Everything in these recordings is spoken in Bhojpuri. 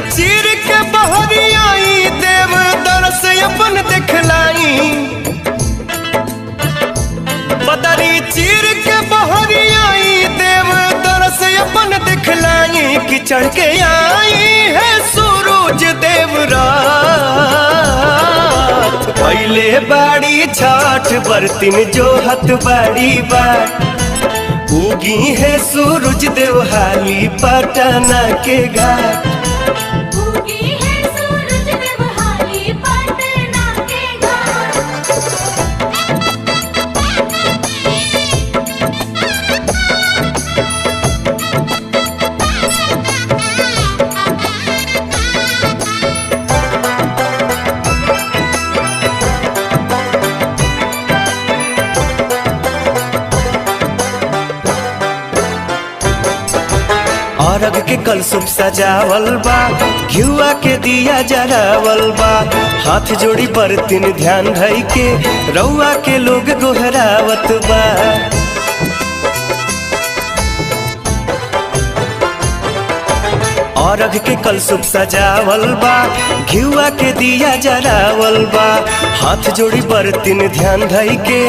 चीर के बहरी आई देव दरस अपन दिखलाई। बदरी चीर के बहरी आई देव दरस अपन दिखलाई कि चढ़ के आई है सूरज देव रात। पहले बाड़ी छठ बरतिन जो हत बाड़ी बाट उगी है सूरज देव हाली पटना के घाट। उगी है सूरज देव हाली पटना के घाट। अरग के कलसुप सजावल बा घिउआ के दिया जरावल बा। हाथ जोड़ी बरतिन ध्यान धई के रउआ के लोग गोहरावत बा। अरग के कलसुप सजावल बा घिउआ के दिया जरावल बा। हाथ जोड़ी बरतिन ध्यान धई के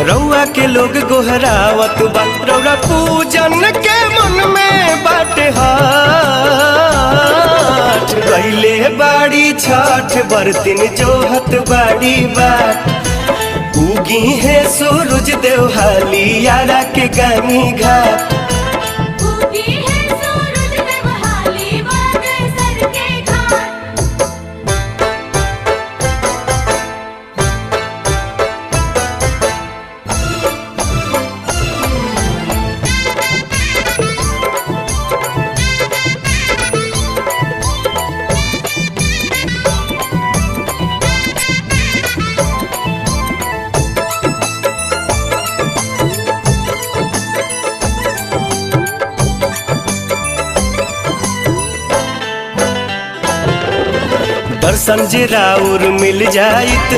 रउआ के लोग गोहरावत बा। रउआ पूजन के मन में बाटे हाथ गईले बाड़ी छठ बरतिन जोहत बाड़ी बाट। उगी है सूरज देव हाली यारा के गानी घाट। उगी है सूरज देव हाली बागेश्वर के घाट। दर्शन जे राउर मिल जाइत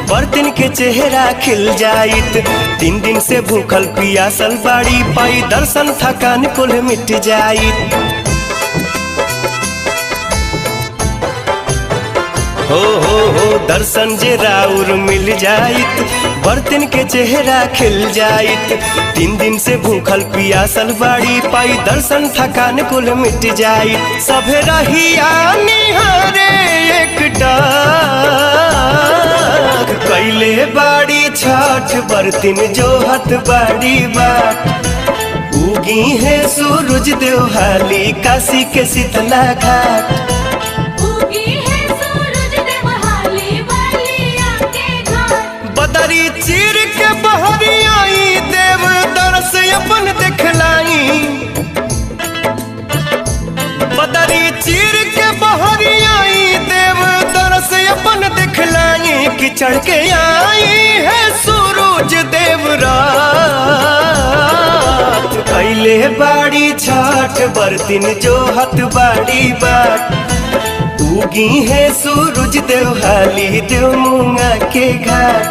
बर्तन के चेहरा खिल जाइत। 3 दिन से भूखल पियासल बाड़ी पाई दर्शन थकान कुल मिट जाइत। हो दर्शन जे राउर मिल जाइत बर्तन के चेहरा खिल जाइत। 3 दिन से भूखल पियासल बाड़ी पाई दर्शन थकान कुल मिट जाइत। सभे रहिया निहारे एक डाक कैले बाड़ी छठ बरतिन जोहत बाड़ी बाट। उगी है सूरज देव हाली काशी के शीतला घाट। उगी है सूरज देव हाली बलिया के घाट। बदरी चीर के बहरी आई देव दरस अपन दिखलाई। बदरी चीर के बहरी आई देव दरस अपन दिखलाई कि चढ़ के आई है सूरज देव रात। कैले बाड़ी छठ बरतिन जोहत बाड़ी बाट। उगी है सूरज देव हाली देव मुंगा के घाट।